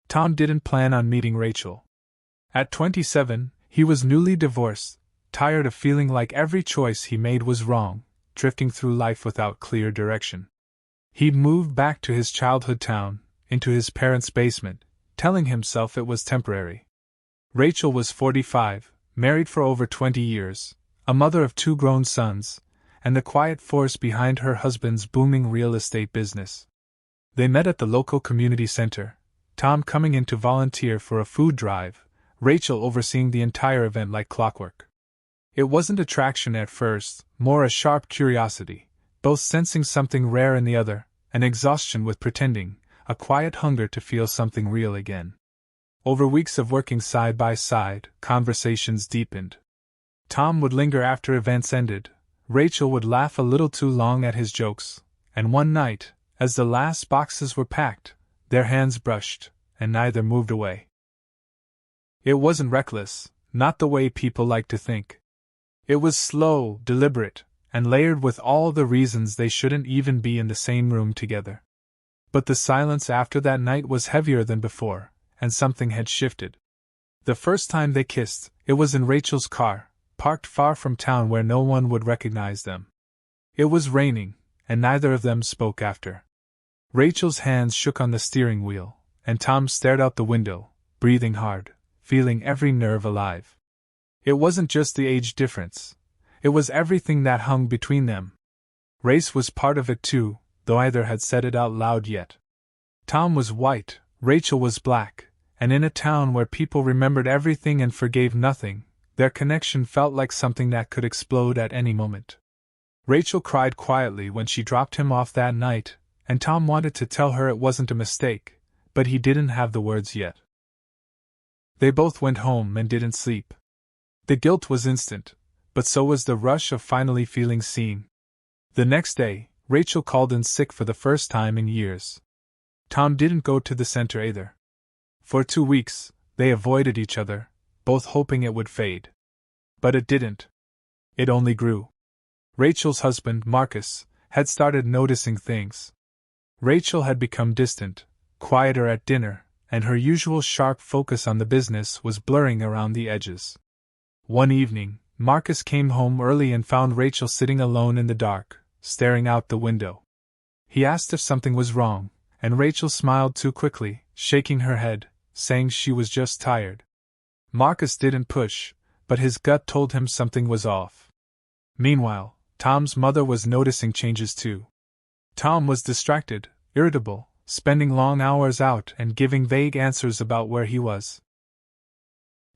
Tom didn't plan on meeting Rachel. At 27, he was newly divorced, tired of feeling like every choice he made was wrong, drifting through life without clear direction. He'd moved back to his childhood town, into his parents' basement, telling himself it was temporary. Rachel was 45, married for over 20 years, a mother of 2 grown sons, and the quiet force behind her husband's booming real estate business. They met at the local community center, Tom coming in to volunteer for a food drive, Rachel overseeing the entire event like clockwork. It wasn't attraction at first, more a sharp curiosity, both sensing something rare in the other, an exhaustion with pretending, a quiet hunger to feel something real again. Over weeks of working side by side, conversations deepened. Tom would linger after events ended, Rachel would laugh a little too long at his jokes, and one night, as the last boxes were packed, their hands brushed, and neither moved away. It wasn't reckless, not the way people like to think. It was slow, deliberate, and layered with all the reasons they shouldn't even be in the same room together. But the silence after that night was heavier than before, and something had shifted. The first time they kissed, it was in Rachel's car, parked far from town where no one would recognize them. It was raining, and neither of them spoke after. Rachel's hands shook on the steering wheel, and Tom stared out the window, breathing hard, feeling every nerve alive. It wasn't just the age difference. It was everything that hung between them. Race was part of it too, though either had said it out loud yet. Tom was white, Rachel was black, and in a town where people remembered everything and forgave nothing, their connection felt like something that could explode at any moment. Rachel cried quietly when she dropped him off that night, and Tom wanted to tell her it wasn't a mistake, but he didn't have the words yet. They both went home and didn't sleep. The guilt was instant, but so was the rush of finally feeling seen. The next day, Rachel called in sick for the first time in years. Tom didn't go to the center either. For 2 weeks, they avoided each other, both hoping it would fade. But it didn't. It only grew. Rachel's husband, Marcus, had started noticing things. Rachel had become distant, quieter at dinner, and her usual sharp focus on the business was blurring around the edges. One evening, Marcus came home early and found Rachel sitting alone in the dark, staring out the window. He asked if something was wrong, and Rachel smiled too quickly, shaking her head, saying she was just tired. Marcus didn't push, but his gut told him something was off. Meanwhile, Tom's mother was noticing changes too. Tom was distracted, irritable, spending long hours out and giving vague answers about where he was.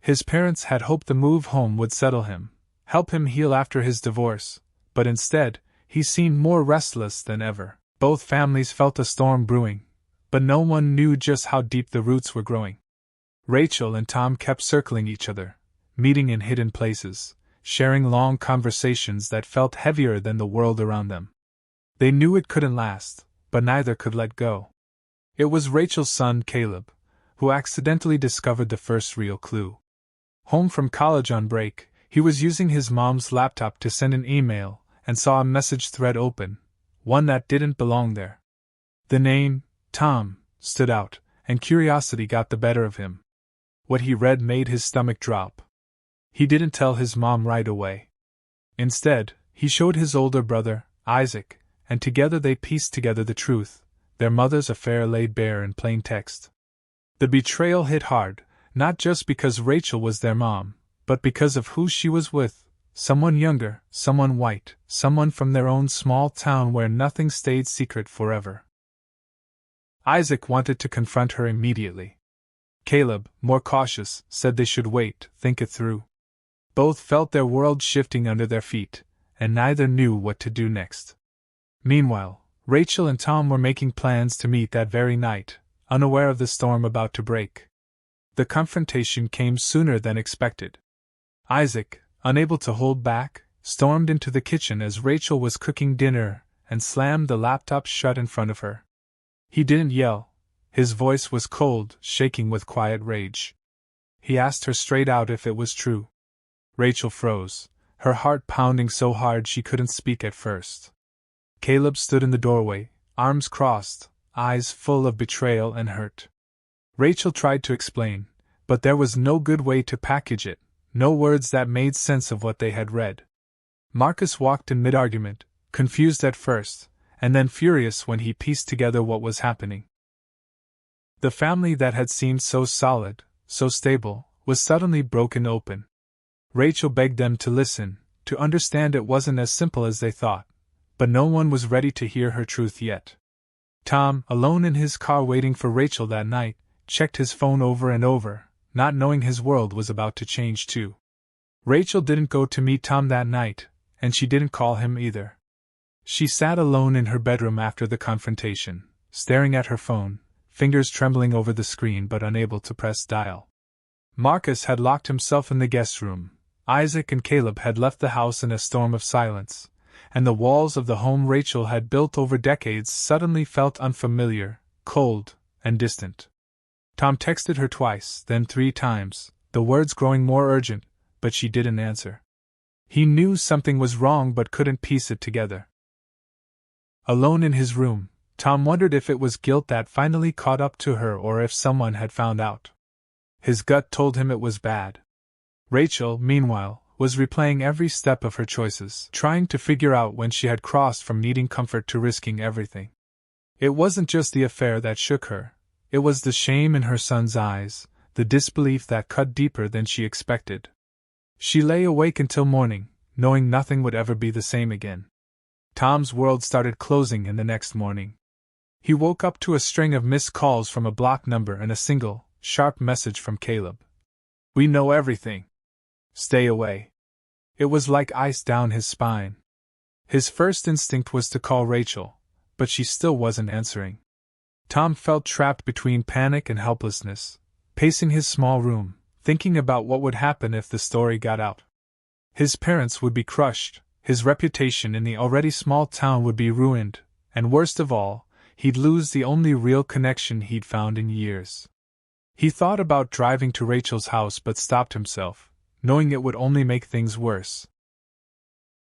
His parents had hoped the move home would settle him, help him heal after his divorce, but instead, he seemed more restless than ever. Both families felt a storm brewing, but no one knew just how deep the roots were growing. Rachel and Tom kept circling each other, meeting in hidden places, sharing long conversations that felt heavier than the world around them. They knew it couldn't last, but neither could let go. It was Rachel's son, Caleb, who accidentally discovered the first real clue. Home from college on break, he was using his mom's laptop to send an email and saw a message thread open, one that didn't belong there. The name, Tom, stood out, and curiosity got the better of him. What he read made his stomach drop. He didn't tell his mom right away. Instead, he showed his older brother, Isaac, and together they pieced together the truth. Their mother's affair laid bare in plain text. The betrayal hit hard, not just because Rachel was their mom, but because of who she was with, someone younger, someone white, someone from their own small town where nothing stayed secret forever. Isaac wanted to confront her immediately. Caleb, more cautious, said they should wait, think it through. Both felt their world shifting under their feet, and neither knew what to do next. Meanwhile, Rachel and Tom were making plans to meet that very night, unaware of the storm about to break. The confrontation came sooner than expected. Isaac, unable to hold back, stormed into the kitchen as Rachel was cooking dinner and slammed the laptop shut in front of her. He didn't yell. His voice was cold, shaking with quiet rage. He asked her straight out if it was true. Rachel froze, her heart pounding so hard she couldn't speak at first. Caleb stood in the doorway, arms crossed, eyes full of betrayal and hurt. Rachel tried to explain, but there was no good way to package it, no words that made sense of what they had read. Marcus walked in mid-argument, confused at first, and then furious when he pieced together what was happening. The family that had seemed so solid, so stable, was suddenly broken open. Rachel begged them to listen, to understand it wasn't as simple as they thought, but no one was ready to hear her truth yet. Tom, alone in his car waiting for Rachel that night, checked his phone over and over, not knowing his world was about to change too. Rachel didn't go to meet Tom that night, and she didn't call him either. She sat alone in her bedroom after the confrontation, staring at her phone, fingers trembling over the screen but unable to press dial. Marcus had locked himself in the guest room. Isaac and Caleb had left the house in a storm of silence, and the walls of the home Rachel had built over decades suddenly felt unfamiliar, cold, and distant. Tom texted her twice, then 3 times, the words growing more urgent, but she didn't answer. He knew something was wrong but couldn't piece it together. Alone in his room, Tom wondered if it was guilt that finally caught up to her or if someone had found out. His gut told him it was bad. Rachel, meanwhile, was replaying every step of her choices, trying to figure out when she had crossed from needing comfort to risking everything. It wasn't just the affair that shook her, it was the shame in her son's eyes, the disbelief that cut deeper than she expected. She lay awake until morning, knowing nothing would ever be the same again. Tom's world started closing in the next morning. He woke up to a string of missed calls from a blocked number and a single, sharp message from Caleb. "We know everything. Stay away." It was like ice down his spine. His first instinct was to call Rachel, but she still wasn't answering. Tom felt trapped between panic and helplessness, pacing his small room, thinking about what would happen if the story got out. His parents would be crushed, his reputation in the already small town would be ruined, and worst of all, he'd lose the only real connection he'd found in years. He thought about driving to Rachel's house but stopped himself, knowing it would only make things worse.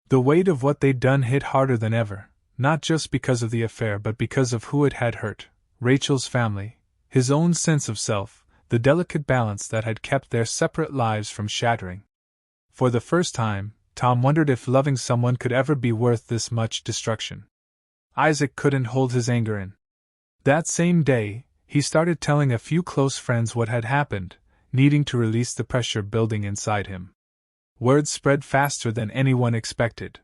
The weight of what they'd done hit harder than ever, not just because of the affair but because of who it had hurt: Rachel's family, his own sense of self, the delicate balance that had kept their separate lives from shattering. For the first time, Tom wondered if loving someone could ever be worth this much destruction. Isaac couldn't hold his anger in. That same day, he started telling a few close friends what had happened, needing to release the pressure building inside him. Words spread faster than anyone expected.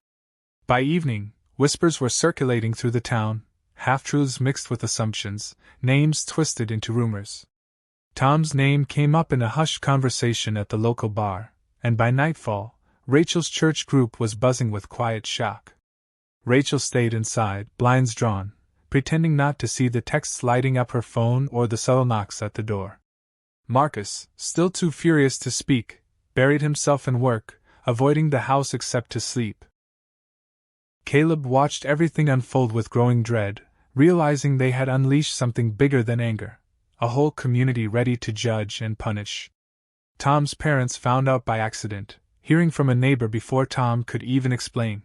By evening, whispers were circulating through the town, half-truths mixed with assumptions, names twisted into rumors. Tom's name came up in a hushed conversation at the local bar, and by nightfall, Rachel's church group was buzzing with quiet shock. Rachel stayed inside, blinds drawn, pretending not to see the texts lighting up her phone or the subtle knocks at the door. Marcus, still too furious to speak, buried himself in work, avoiding the house except to sleep. Caleb watched everything unfold with growing dread, realizing they had unleashed something bigger than anger, a whole community ready to judge and punish. Tom's parents found out by accident, hearing from a neighbor before Tom could even explain.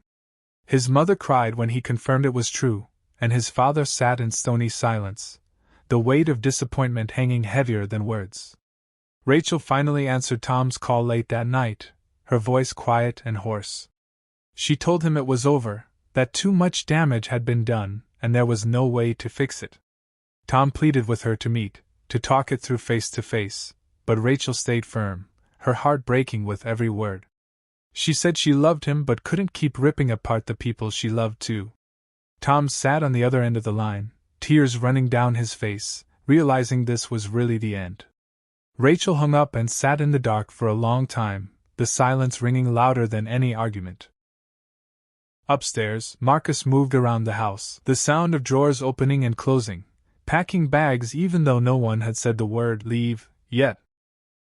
His mother cried when he confirmed it was true, and his father sat in stony silence, the weight of disappointment hanging heavier than words. Rachel finally answered Tom's call late that night, her voice quiet and hoarse. She told him it was over, that too much damage had been done, and there was no way to fix it. Tom pleaded with her to meet, to talk it through face to face, but Rachel stayed firm, her heart breaking with every word. She said she loved him but couldn't keep ripping apart the people she loved too. Tom sat on the other end of the line, tears running down his face, realizing this was really the end. Rachel hung up and sat in the dark for a long time, the silence ringing louder than any argument. Upstairs, Marcus moved around the house, the sound of drawers opening and closing, packing bags even though no one had said the word leave yet.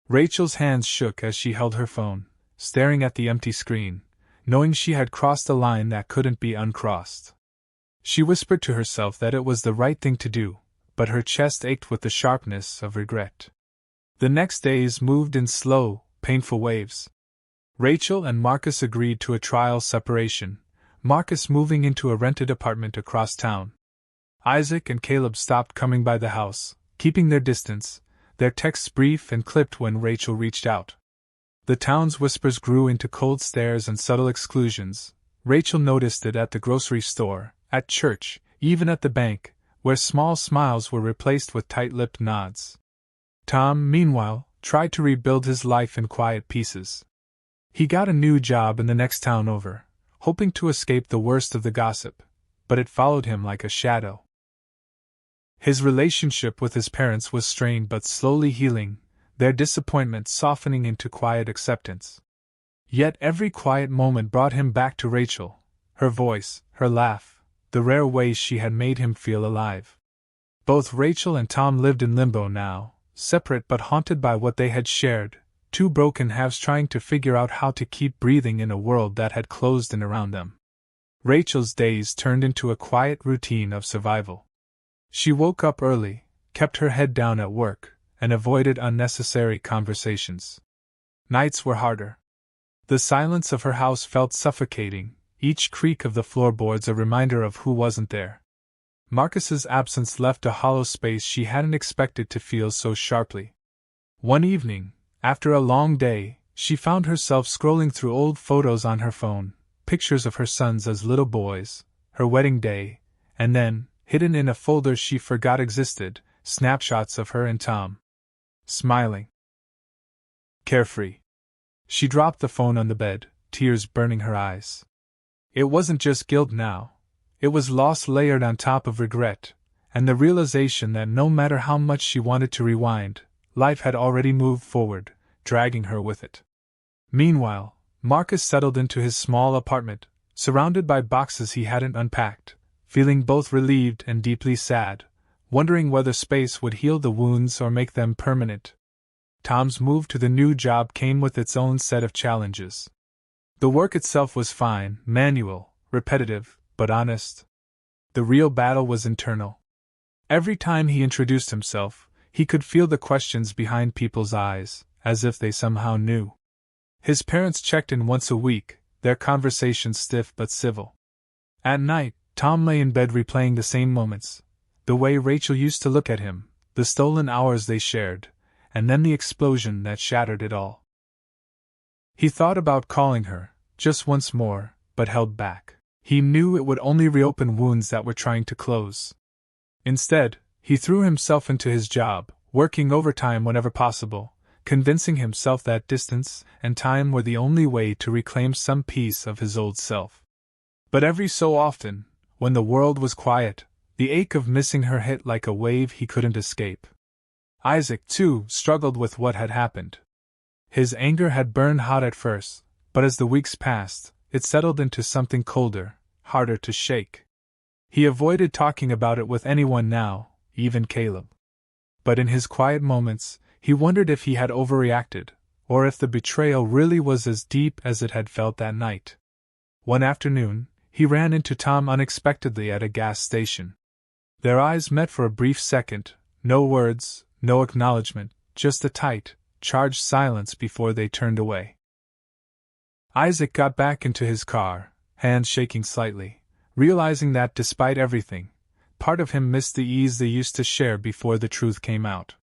Rachel's hands shook as she held her phone, staring at the empty screen, knowing she had crossed a line that couldn't be uncrossed. She whispered to herself that it was the right thing to do, but her chest ached with the sharpness of regret. The next days moved in slow, painful waves. Rachel and Marcus agreed to a trial separation, Marcus moving into a rented apartment across town. Isaac and Caleb stopped coming by the house, keeping their distance, their texts brief and clipped when Rachel reached out. The town's whispers grew into cold stares and subtle exclusions. Rachel noticed it at the grocery store, at church, even at the bank, where small smiles were replaced with tight-lipped nods. Tom, meanwhile, tried to rebuild his life in quiet pieces. He got a new job in the next town over, hoping to escape the worst of the gossip, but it followed him like a shadow. His relationship with his parents was strained but slowly healing, their disappointment softening into quiet acceptance. Yet every quiet moment brought him back to Rachel, her voice, her laugh, the rare ways she had made him feel alive. Both Rachel and Tom lived in limbo now, separate but haunted by what they had shared, two broken halves trying to figure out how to keep breathing in a world that had closed in around them. Rachel's days turned into a quiet routine of survival. She woke up early, kept her head down at work, and avoided unnecessary conversations. Nights were harder. The silence of her house felt suffocating, each creak of the floorboards a reminder of who wasn't there. Marcus's absence left a hollow space she hadn't expected to feel so sharply. One evening, after a long day, she found herself scrolling through old photos on her phone, pictures of her sons as little boys, her wedding day, and then, hidden in a folder she forgot existed, snapshots of her and Tom. Smiling. Carefree. She dropped the phone on the bed, tears burning her eyes. It wasn't just guilt now. It was loss layered on top of regret, and the realization that no matter how much she wanted to rewind, life had already moved forward, dragging her with it. Meanwhile, Marcus settled into his small apartment, surrounded by boxes he hadn't unpacked, feeling both relieved and deeply sad, wondering whether space would heal the wounds or make them permanent. Tom's move to the new job came with its own set of challenges. The work itself was fine, manual, repetitive, but honest. The real battle was internal. Every time he introduced himself, he could feel the questions behind people's eyes, as if they somehow knew. His parents checked in once a week, their conversations stiff but civil. At night, Tom lay in bed replaying the same moments, the way Rachel used to look at him, the stolen hours they shared, and then the explosion that shattered it all. He thought about calling her, just once more, but held back. He knew it would only reopen wounds that were trying to close. Instead, he threw himself into his job, working overtime whenever possible, convincing himself that distance and time were the only way to reclaim some piece of his old self. But every so often, when the world was quiet, the ache of missing her hit like a wave he couldn't escape. Isaac, too, struggled with what had happened. His anger had burned hot at first, but as the weeks passed, it settled into something colder, harder to shake. He avoided talking about it with anyone now, even Caleb. But in his quiet moments, he wondered if he had overreacted, or if the betrayal really was as deep as it had felt that night. One afternoon, he ran into Tom unexpectedly at a gas station. Their eyes met for a brief second, no words, no acknowledgement, just a tight, charged silence before they turned away. Isaac got back into his car, hands shaking slightly, realizing that despite everything, part of him missed the ease they used to share before the truth came out.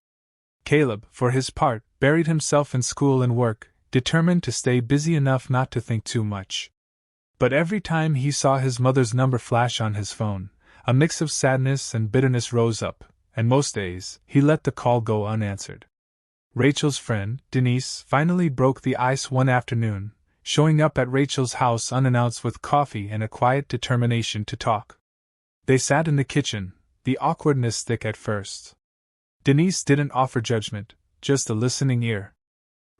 Caleb, for his part, buried himself in school and work, determined to stay busy enough not to think too much. But every time he saw his mother's number flash on his phone, a mix of sadness and bitterness rose up, and most days, he let the call go unanswered. Rachel's friend, Denise, finally broke the ice one afternoon, showing up at Rachel's house unannounced with coffee and a quiet determination to talk. They sat in the kitchen, the awkwardness thick at first. Denise didn't offer judgment, just a listening ear.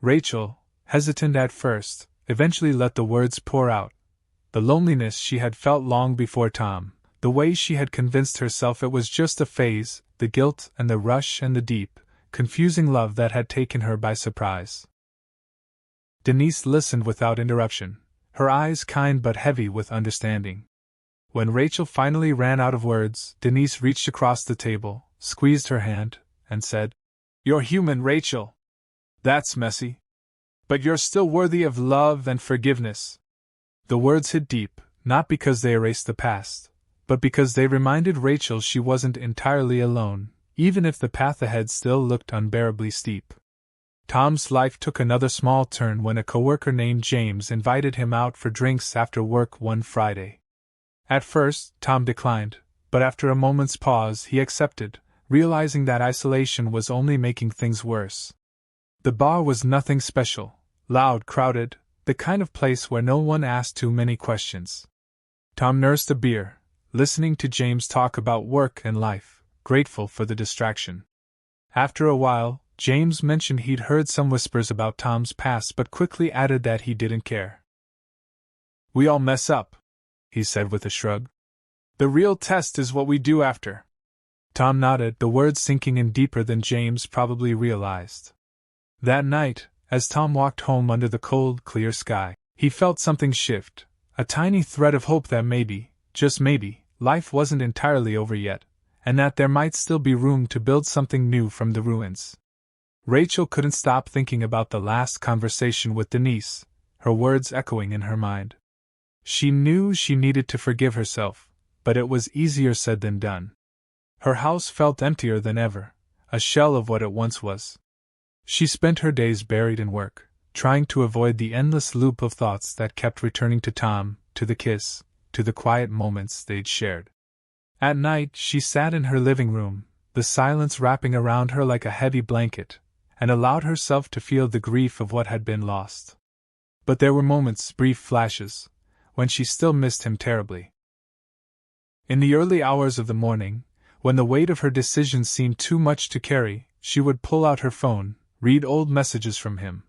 Rachel, hesitant at first, eventually let the words pour out. The loneliness she had felt long before Tom, the way she had convinced herself it was just a phase, the guilt and the rush and the deep, confusing love that had taken her by surprise. Denise listened without interruption, her eyes kind but heavy with understanding. When Rachel finally ran out of words, Denise reached across the table, squeezed her hand, and said, "You're human, Rachel. That's messy. But you're still worthy of love and forgiveness." The words hit deep, not because they erased the past, but because they reminded Rachel she wasn't entirely alone, even if the path ahead still looked unbearably steep. Tom's life took another small turn when a coworker named James invited him out for drinks after work one Friday. At first, Tom declined, but after a moment's pause he accepted, realizing that isolation was only making things worse. The bar was nothing special, loud, crowded, the kind of place where no one asked too many questions. Tom nursed a beer, listening to James talk about work and life, grateful for the distraction. After a while, James mentioned he'd heard some whispers about Tom's past but quickly added that he didn't care. "We all mess up," he said with a shrug. "The real test is what we do after." Tom nodded, the words sinking in deeper than James probably realized. That night, as Tom walked home under the cold, clear sky, he felt something shift, a tiny thread of hope that maybe, just maybe, life wasn't entirely over yet, and that there might still be room to build something new from the ruins. Rachel couldn't stop thinking about the last conversation with Denise, her words echoing in her mind. She knew she needed to forgive herself, but it was easier said than done. Her house felt emptier than ever, a shell of what it once was. She spent her days buried in work, trying to avoid the endless loop of thoughts that kept returning to Tom, to the kiss, to the quiet moments they'd shared. At night, she sat in her living room, the silence wrapping around her like a heavy blanket, and allowed herself to feel the grief of what had been lost. But there were moments, brief flashes, when she still missed him terribly. In the early hours of the morning, when the weight of her decisions seemed too much to carry, she would pull out her phone, read old messages from him,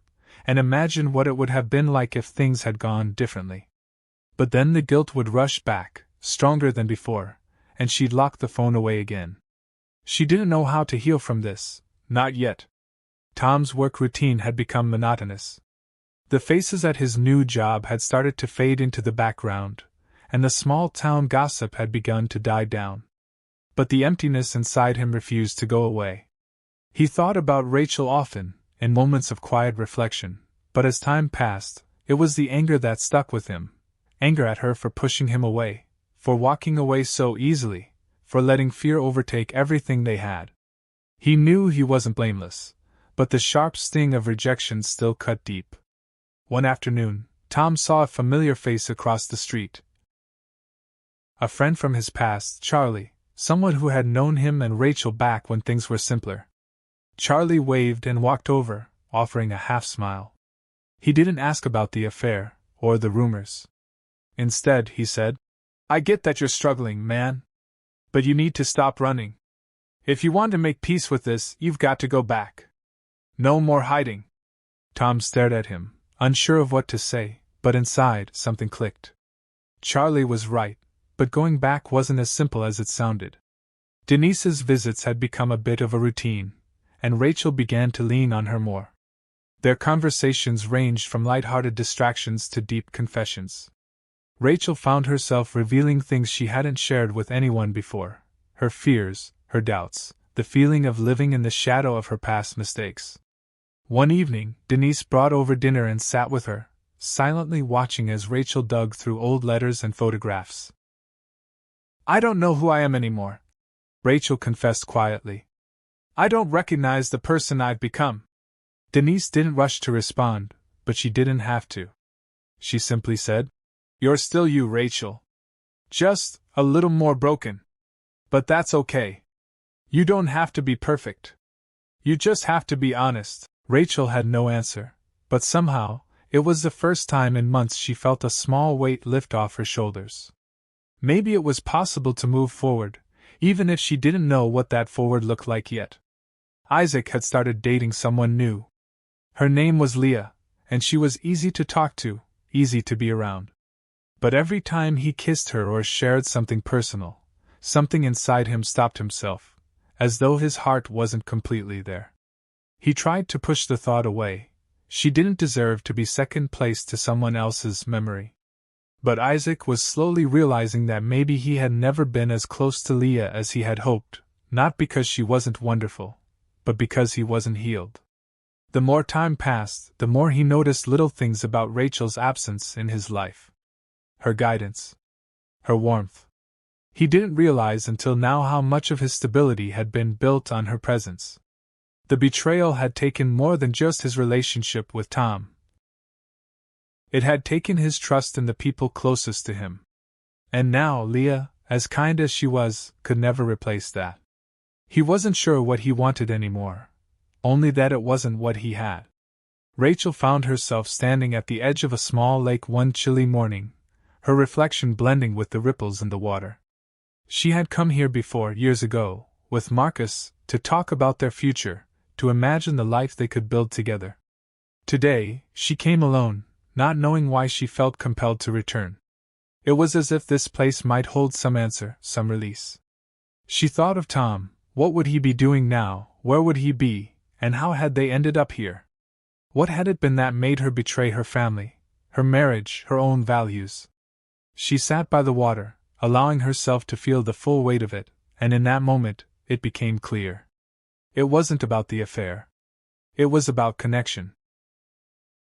and imagine what it would have been like if things had gone differently. But then the guilt would rush back, stronger than before, and she'd lock the phone away again. She didn't know how to heal from this, not yet. Tom's work routine had become monotonous. The faces at his new job had started to fade into the background, and the small-town gossip had begun to die down. But the emptiness inside him refused to go away. He thought about Rachel often, in moments of quiet reflection, but as time passed, it was the anger that stuck with him, anger at her for pushing him away, for walking away so easily, for letting fear overtake everything they had. He knew he wasn't blameless, but the sharp sting of rejection still cut deep. One afternoon, Tom saw a familiar face across the street. A friend from his past, Charlie, someone who had known him and Rachel back when things were simpler. Charlie waved and walked over, offering a half-smile. He didn't ask about the affair, or the rumors. Instead, he said, "I get that you're struggling, man. But you need to stop running. If you want to make peace with this, you've got to go back. No more hiding." Tom stared at him, unsure of what to say, but inside, something clicked. Charlie was right, but going back wasn't as simple as it sounded. Denise's visits had become a bit of a routine, and Rachel began to lean on her more. Their conversations ranged from light-hearted distractions to deep confessions. Rachel found herself revealing things she hadn't shared with anyone before, her fears, her doubts, the feeling of living in the shadow of her past mistakes. One evening, Denise brought over dinner and sat with her, silently watching as Rachel dug through old letters and photographs. "I don't know who I am anymore," Rachel confessed quietly. "I don't recognize the person I've become." Denise didn't rush to respond, but she didn't have to. She simply said, "You're still you, Rachel. Just a little more broken. But that's okay. You don't have to be perfect. You just have to be honest." Rachel had no answer, but somehow, it was the first time in months she felt a small weight lift off her shoulders. Maybe it was possible to move forward, even if she didn't know what that forward looked like yet. Isaac had started dating someone new. Her name was Leah, and she was easy to talk to, easy to be around. But every time he kissed her or shared something personal, something inside him stopped himself, as though his heart wasn't completely there. He tried to push the thought away. She didn't deserve to be second place to someone else's memory. But Isaac was slowly realizing that maybe he had never been as close to Leah as he had hoped, not because she wasn't wonderful, but because he wasn't healed. The more time passed, the more he noticed little things about Rachel's absence in his life. Her guidance. Her warmth. He didn't realize until now how much of his stability had been built on her presence. The betrayal had taken more than just his relationship with Tom. It had taken his trust in the people closest to him. And now Leah, as kind as she was, could never replace that. He wasn't sure what he wanted anymore, only that it wasn't what he had. Rachel found herself standing at the edge of a small lake one chilly morning, her reflection blending with the ripples in the water. She had come here before, years ago, with Marcus, to talk about their future, to imagine the life they could build together. Today, she came alone, not knowing why she felt compelled to return. It was as if this place might hold some answer, some release. She thought of Tom. What would he be doing now, where would he be, and how had they ended up here? What had it been that made her betray her family, her marriage, her own values? She sat by the water, allowing herself to feel the full weight of it, and in that moment, it became clear. It wasn't about the affair. It was about connection.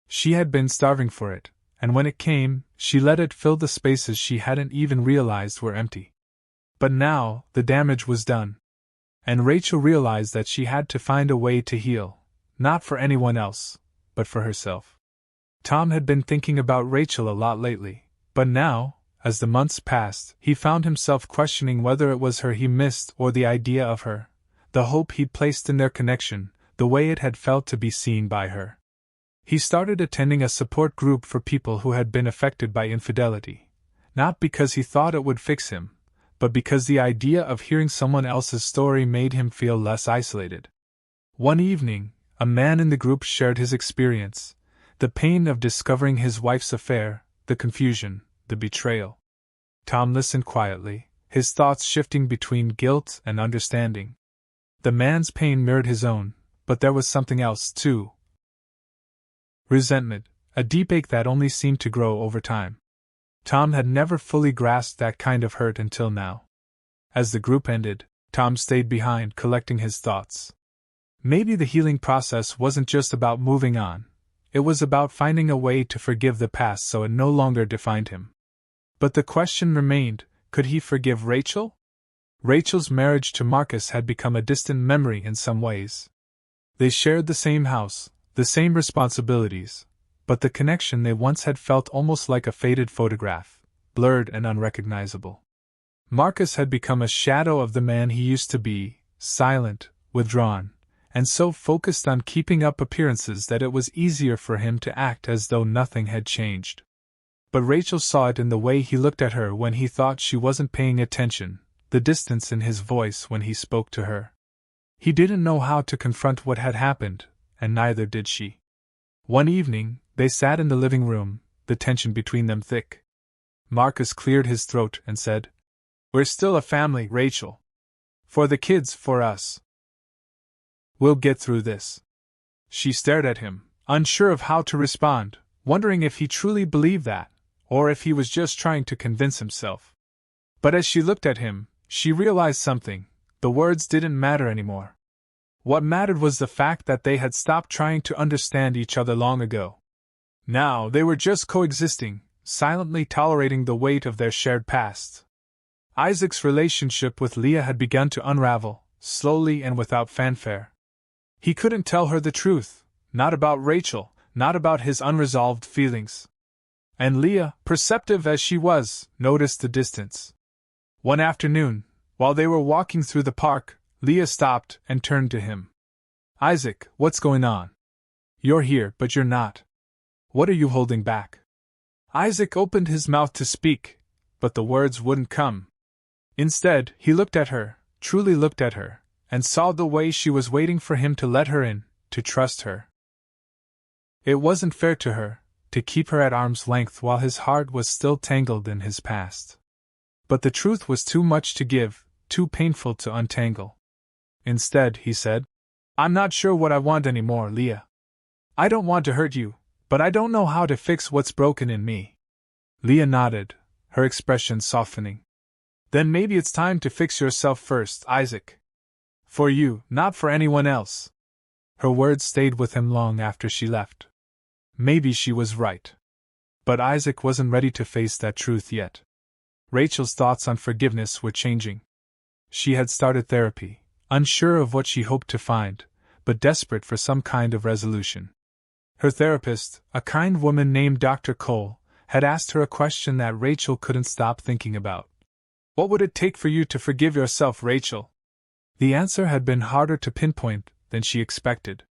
She had been starving for it, and when it came, she let it fill the spaces she hadn't even realized were empty. But now, the damage was done. And Rachel realized that she had to find a way to heal, not for anyone else, but for herself. Tom had been thinking about Rachel a lot lately, but now, as the months passed, he found himself questioning whether it was her he missed or the idea of her, the hope he'd placed in their connection, the way it had felt to be seen by her. He started attending a support group for people who had been affected by infidelity, not because he thought it would fix him, but because the idea of hearing someone else's story made him feel less isolated. One evening, a man in the group shared his experience, the pain of discovering his wife's affair, the confusion, the betrayal. Tom listened quietly, his thoughts shifting between guilt and understanding. The man's pain mirrored his own, but there was something else, too. Resentment, a deep ache that only seemed to grow over time. Tom had never fully grasped that kind of hurt until now. As the group ended, Tom stayed behind, collecting his thoughts. Maybe the healing process wasn't just about moving on, it was about finding a way to forgive the past so it no longer defined him. But the question remained, could he forgive Rachel? Rachel's marriage to Marcus had become a distant memory in some ways. They shared the same house, the same responsibilities, but the connection they once had felt almost like a faded photograph, blurred and unrecognizable. Marcus had become a shadow of the man he used to be, silent, withdrawn, and so focused on keeping up appearances that it was easier for him to act as though nothing had changed. But Rachel saw it in the way he looked at her when he thought she wasn't paying attention, the distance in his voice when he spoke to her. He didn't know how to confront what had happened, and neither did she. One evening, they sat in the living room, the tension between them thick. Marcus cleared his throat and said, "We're still a family, Rachel. For the kids, for us. We'll get through this." She stared at him, unsure of how to respond, wondering if he truly believed that, or if he was just trying to convince himself. But as she looked at him, she realized something: the words didn't matter anymore. What mattered was the fact that they had stopped trying to understand each other long ago. Now they were just coexisting, silently tolerating the weight of their shared past. Isaac's relationship with Leah had begun to unravel, slowly and without fanfare. He couldn't tell her the truth, not about Rachel, not about his unresolved feelings. And Leah, perceptive as she was, noticed the distance. One afternoon, while they were walking through the park, Leah stopped and turned to him. "Isaac, what's going on? You're here, but you're not. What are you holding back?" Isaac opened his mouth to speak, but the words wouldn't come. Instead, he looked at her, truly looked at her, and saw the way she was waiting for him to let her in, to trust her. It wasn't fair to her, to keep her at arm's length while his heart was still tangled in his past. But the truth was too much to give, too painful to untangle. Instead, he said, "I'm not sure what I want anymore, Leah. I don't want to hurt you, but I don't know how to fix what's broken in me." Leah nodded, her expression softening. "Then maybe it's time to fix yourself first, Isaac. For you, not for anyone else." Her words stayed with him long after she left. Maybe she was right. But Isaac wasn't ready to face that truth yet. Rachel's thoughts on forgiveness were changing. She had started therapy, unsure of what she hoped to find, but desperate for some kind of resolution. Her therapist, a kind woman named Dr. Cole, had asked her a question that Rachel couldn't stop thinking about. What would it take for you to forgive yourself, Rachel? The answer had been harder to pinpoint than she expected.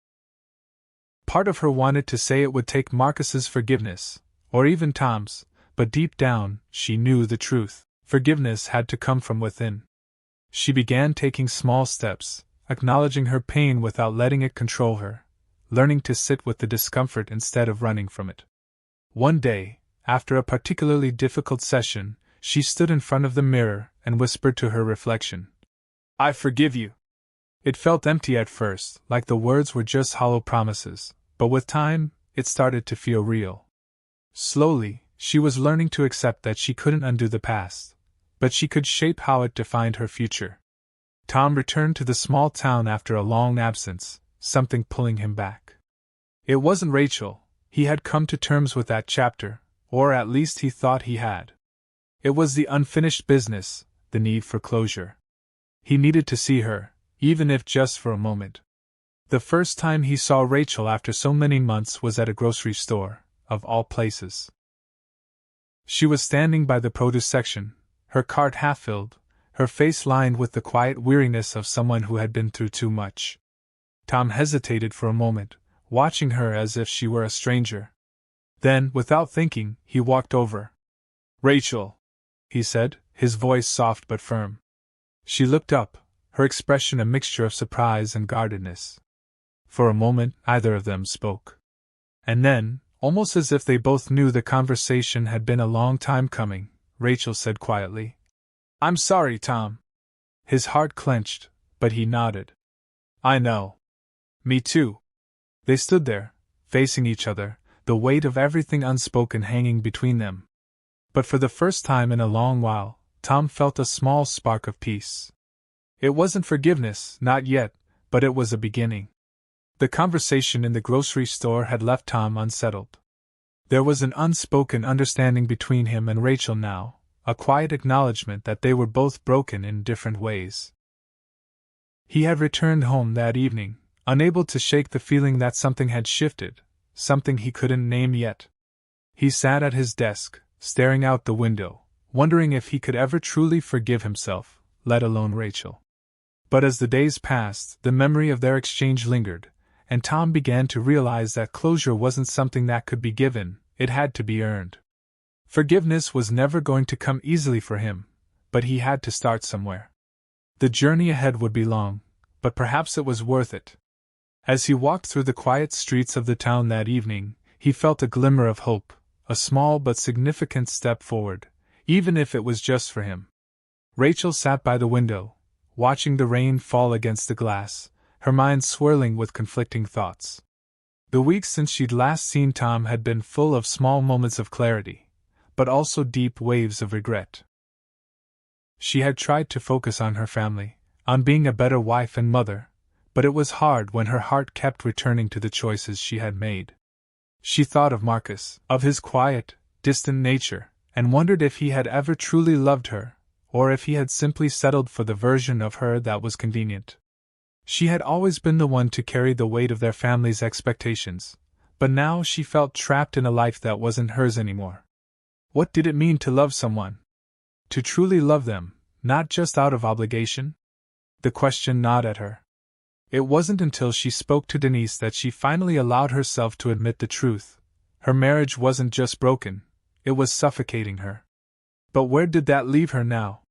Part of her wanted to say it would take Marcus's forgiveness, or even Tom's, but deep down, she knew the truth. Forgiveness had to come from within. She began taking small steps, acknowledging her pain without letting it control her, learning to sit with the discomfort instead of running from it. One day, after a particularly difficult session, she stood in front of the mirror and whispered to her reflection, "I forgive you." It felt empty at first, like the words were just hollow promises, but with time, it started to feel real. Slowly, she was learning to accept that she couldn't undo the past, but she could shape how it defined her future. Tom returned to the small town after a long absence, something pulling him back. It wasn't Rachel. He had come to terms with that chapter, or at least he thought he had. It was the unfinished business, the need for closure. He needed to see her, even if just for a moment. The first time he saw Rachel after so many months was at a grocery store, of all places. She was standing by the produce section, her cart half filled, her face lined with the quiet weariness of someone who had been through too much. Tom hesitated for a moment, watching her as if she were a stranger. Then, without thinking, he walked over. "Rachel," he said, his voice soft but firm. She looked up, her expression a mixture of surprise and guardedness. For a moment, neither of them spoke. And then, almost as if they both knew the conversation had been a long time coming, Rachel said quietly, "I'm sorry, Tom." His heart clenched, but he nodded. "I know. Me too." They stood there, facing each other, the weight of everything unspoken hanging between them. But for the first time in a long while, Tom felt a small spark of peace. It wasn't forgiveness, not yet, but it was a beginning. The conversation in the grocery store had left Tom unsettled. There was an unspoken understanding between him and Rachel now, a quiet acknowledgement that they were both broken in different ways. He had returned home that evening, unable to shake the feeling that something had shifted, something he couldn't name yet. He sat at his desk, staring out the window, wondering if he could ever truly forgive himself, let alone Rachel. But as the days passed, the memory of their exchange lingered, and Tom began to realize that closure wasn't something that could be given, it had to be earned. Forgiveness was never going to come easily for him, but he had to start somewhere. The journey ahead would be long, but perhaps it was worth it. As he walked through the quiet streets of the town that evening, he felt a glimmer of hope, a small but significant step forward, even if it was just for him. Rachel sat by the window, watching the rain fall against the glass, her mind swirling with conflicting thoughts. The weeks since she'd last seen Tom had been full of small moments of clarity, but also deep waves of regret. She had tried to focus on her family, on being a better wife and mother, but it was hard when her heart kept returning to the choices she had made. She thought of Marcus, of his quiet, distant nature, and wondered if he had ever truly loved her, or if he had simply settled for the version of her that was convenient. She had always been the one to carry the weight of their family's expectations, but now she felt trapped in a life that wasn't hers anymore. What did it mean to love someone? To truly love them, not just out of obligation? The question gnawed at her. It wasn't until she spoke to Denise that she finally allowed herself to admit the truth. Her marriage wasn't just broken, it was suffocating her. But where did that leave her now?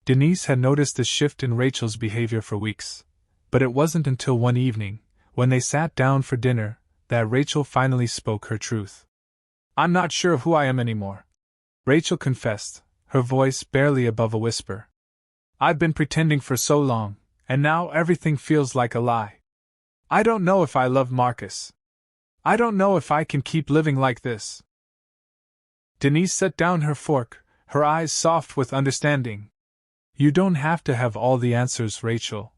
Denise had noticed the shift in Rachel's behavior for weeks, but it wasn't until one evening, when they sat down for dinner, that Rachel finally spoke her truth. "I'm not sure of who I am anymore," Rachel confessed, her voice barely above a whisper. "I've been pretending for so long, and now everything feels like a lie. I don't know if I love Marcus. I don't know if I can keep living like this." Denise set down her fork, her eyes soft with understanding. "You don't have to have all the answers, Rachel,"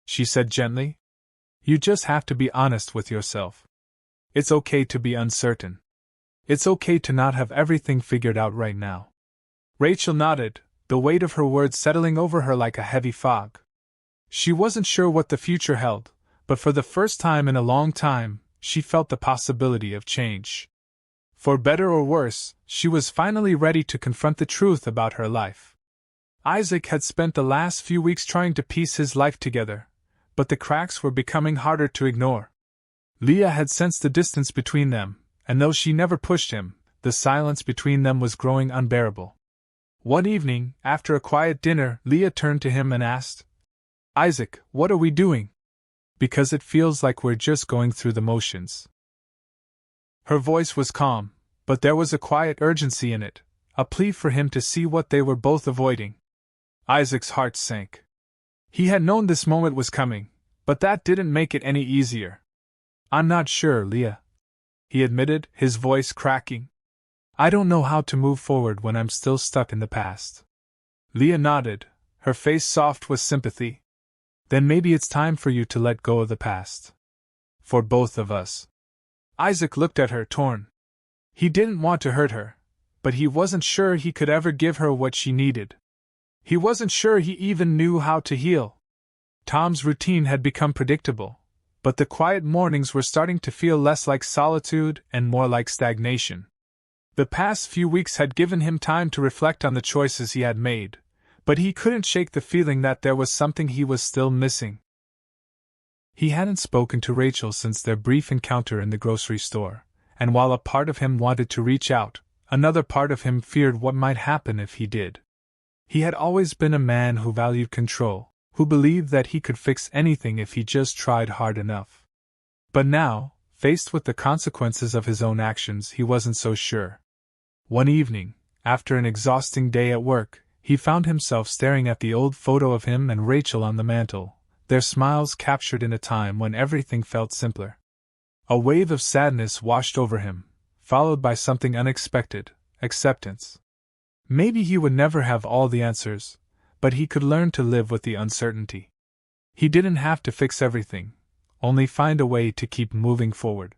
she said gently. "You just have to be honest with yourself. It's okay to be uncertain. It's okay to not have everything figured out right now. Rachel nodded, the weight of her words settling over her like a heavy fog. She wasn't sure what the future held, but for the first time in a long time, she felt the possibility of change. For better or worse, she was finally ready to confront the truth about her life. Isaac had spent the last few weeks trying to piece his life together, but the cracks were becoming harder to ignore. Leah had sensed the distance between them, and though she never pushed him, the silence between them was growing unbearable. One evening, after a quiet dinner, Leah turned to him and asked, "Isaac, what are we doing? Because it feels like we're just going through the motions." Her voice was calm, but there was a quiet urgency in it, a plea for him to see what they were both avoiding. Isaac's heart sank. He had known this moment was coming, but that didn't make it any easier. "I'm not sure, Leah," he admitted, his voice cracking. "I don't know how to move forward when I'm still stuck in the past." Leah nodded, her face soft with sympathy. "Then maybe it's time for you to let go of the past. For both of us." Isaac looked at her, torn. He didn't want to hurt her, but he wasn't sure he could ever give her what she needed. He wasn't sure he even knew how to heal. Tom's routine had become predictable, but the quiet mornings were starting to feel less like solitude and more like stagnation. The past few weeks had given him time to reflect on the choices he had made, but he couldn't shake the feeling that there was something he was still missing. He hadn't spoken to Rachel since their brief encounter in the grocery store, and while a part of him wanted to reach out, another part of him feared what might happen if he did. He had always been a man who valued control, who believed that he could fix anything if he just tried hard enough. But now, faced with the consequences of his own actions, he wasn't so sure. One evening, after an exhausting day at work, he found himself staring at the old photo of him and Rachel on the mantel, their smiles captured in a time when everything felt simpler. A wave of sadness washed over him, followed by something unexpected: acceptance. Maybe he would never have all the answers, but he could learn to live with the uncertainty. He didn't have to fix everything, only find a way to keep moving forward.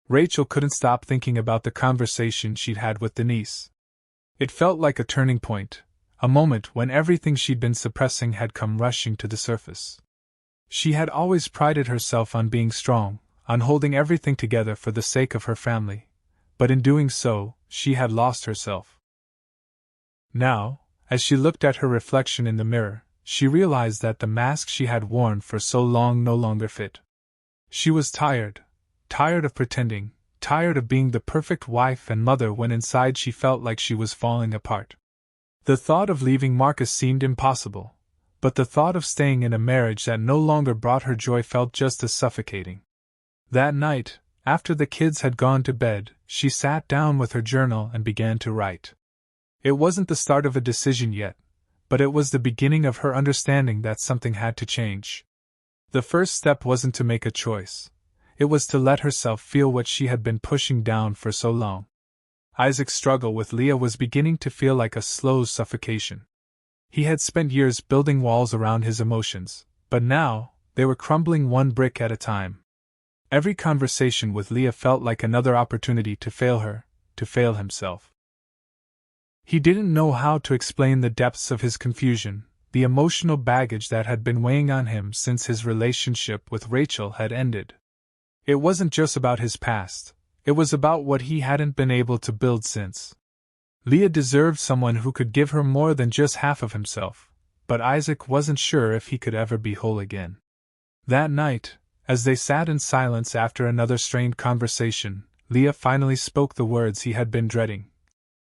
Rachel couldn't stop thinking about the conversation she'd had with Denise. It felt like a turning point, a moment when everything she'd been suppressing had come rushing to the surface. She had always prided herself on being strong, on holding everything together for the sake of her family, but in doing so, she had lost herself. Now, as she looked at her reflection in the mirror, she realized that the mask she had worn for so long no longer fit. She was tired of pretending, tired of being the perfect wife and mother when inside she felt like she was falling apart. The thought of leaving Marcus seemed impossible, but the thought of staying in a marriage that no longer brought her joy felt just as suffocating. That night, after the kids had gone to bed, she sat down with her journal and began to write. It wasn't the start of a decision yet, but it was the beginning of her understanding that something had to change. The first step wasn't to make a choice. It was to let herself feel what she had been pushing down for so long. Isaac's struggle with Leah was beginning to feel like a slow suffocation. He had spent years building walls around his emotions, but now, they were crumbling one brick at a time. Every conversation with Leah felt like another opportunity to fail her, to fail himself. He didn't know how to explain the depths of his confusion, the emotional baggage that had been weighing on him since his relationship with Rachel had ended. It wasn't just about his past, it was about what he hadn't been able to build since. Leah deserved someone who could give her more than just half of himself, but Isaac wasn't sure if he could ever be whole again. That night, as they sat in silence after another strained conversation, Leah finally spoke the words he had been dreading.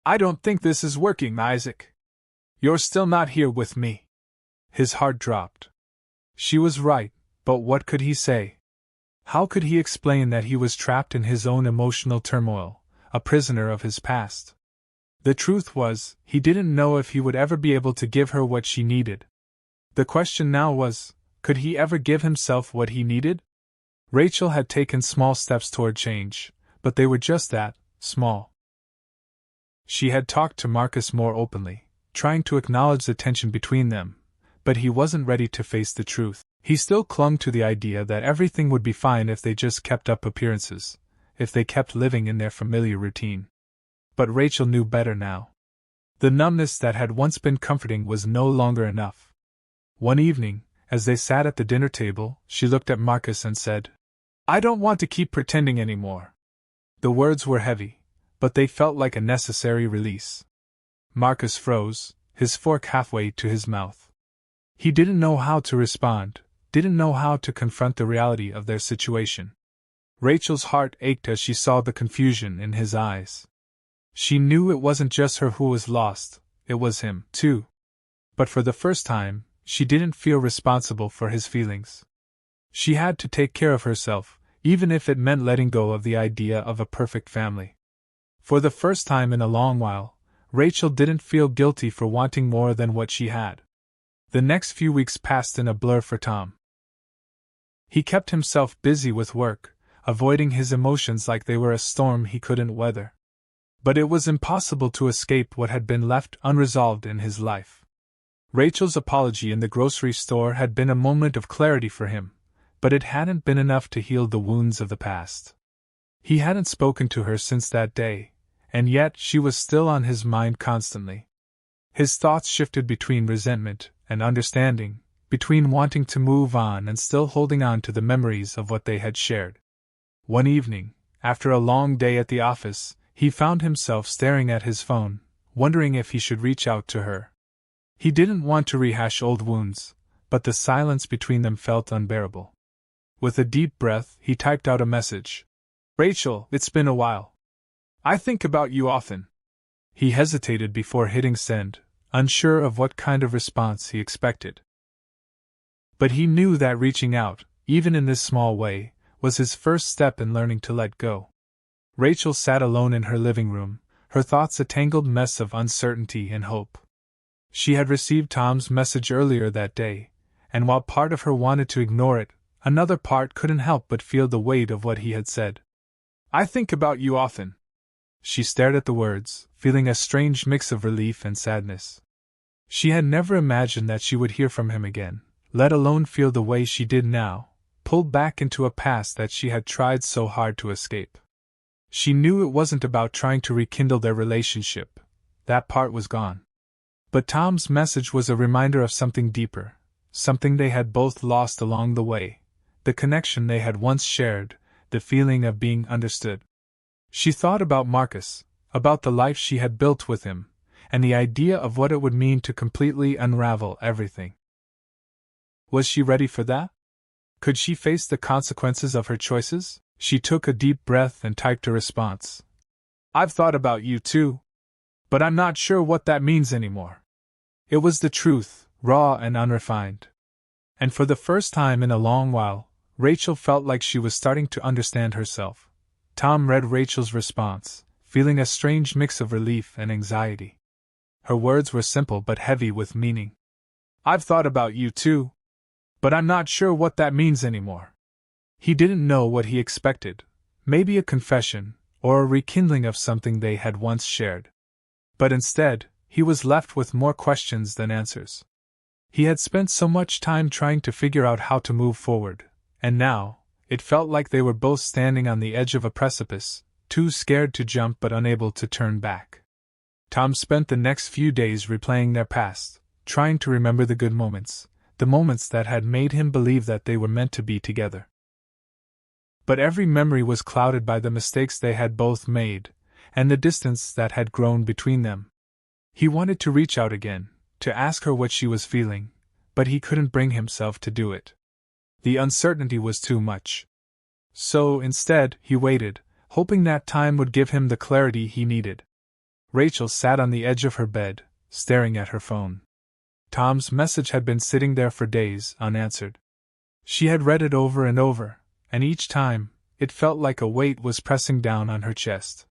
"I don't think this is working, Isaac. You're still not here with me." His heart dropped. She was right, but what could he say? How could he explain that he was trapped in his own emotional turmoil, a prisoner of his past? The truth was, he didn't know if he would ever be able to give her what she needed. The question now was, could he ever give himself what he needed? Rachel had taken small steps toward change, but they were just that, small. She had talked to Marcus more openly, trying to acknowledge the tension between them, but he wasn't ready to face the truth. He still clung to the idea that everything would be fine if they just kept up appearances, if they kept living in their familiar routine. But Rachel knew better now. The numbness that had once been comforting was no longer enough. One evening, as they sat at the dinner table, she looked at Marcus and said, "I don't want to keep pretending anymore." The words were heavy, but they felt like a necessary release. Marcus froze, his fork halfway to his mouth. He didn't know how to respond, didn't know how to confront the reality of their situation. Rachel's heart ached as she saw the confusion in his eyes. She knew it wasn't just her who was lost, it was him, too. But for the first time, she didn't feel responsible for his feelings. She had to take care of herself, even if it meant letting go of the idea of a perfect family. For the first time in a long while, Rachel didn't feel guilty for wanting more than what she had. The next few weeks passed in a blur for Tom. He kept himself busy with work, avoiding his emotions like they were a storm he couldn't weather. But it was impossible to escape what had been left unresolved in his life. Rachel's apology in the grocery store had been a moment of clarity for him, but it hadn't been enough to heal the wounds of the past. He hadn't spoken to her since that day, and yet she was still on his mind constantly. His thoughts shifted between resentment and understanding, between wanting to move on and still holding on to the memories of what they had shared. One evening, after a long day at the office, he found himself staring at his phone, wondering if he should reach out to her. He didn't want to rehash old wounds, but the silence between them felt unbearable. With a deep breath, he typed out a message. "Rachel, it's been a while. I think about you often." He hesitated before hitting send, unsure of what kind of response he expected. But he knew that reaching out, even in this small way, was his first step in learning to let go. Rachel sat alone in her living room, her thoughts a tangled mess of uncertainty and hope. She had received Tom's message earlier that day, and while part of her wanted to ignore it, another part couldn't help but feel the weight of what he had said. "I think about you often." She stared at the words, feeling a strange mix of relief and sadness. She had never imagined that she would hear from him again, let alone feel the way she did now, pulled back into a past that she had tried so hard to escape. She knew it wasn't about trying to rekindle their relationship. That part was gone. But Tom's message was a reminder of something deeper, something they had both lost along the way, the connection they had once shared, the feeling of being understood. She thought about Marcus, about the life she had built with him, and the idea of what it would mean to completely unravel everything. Was she ready for that? Could she face the consequences of her choices? She took a deep breath and typed a response. "I've thought about you too. But I'm not sure what that means anymore." It was the truth, raw and unrefined. And for the first time in a long while, Rachel felt like she was starting to understand herself. Tom read Rachel's response, feeling a strange mix of relief and anxiety. Her words were simple but heavy with meaning. "I've thought about you too. But I'm not sure what that means anymore." He didn't know what he expected, maybe a confession, or a rekindling of something they had once shared. But instead, he was left with more questions than answers. He had spent so much time trying to figure out how to move forward, and now, it felt like they were both standing on the edge of a precipice, too scared to jump but unable to turn back. Tom spent the next few days replaying their past, trying to remember the good moments, the moments that had made him believe that they were meant to be together. But every memory was clouded by the mistakes they had both made, and the distance that had grown between them. He wanted to reach out again, to ask her what she was feeling, but he couldn't bring himself to do it. The uncertainty was too much. So, instead, he waited, hoping that time would give him the clarity he needed. Rachel sat on the edge of her bed, staring at her phone. Tom's message had been sitting there for days, unanswered. She had read it over and over, and each time, it felt like a weight was pressing down on her chest.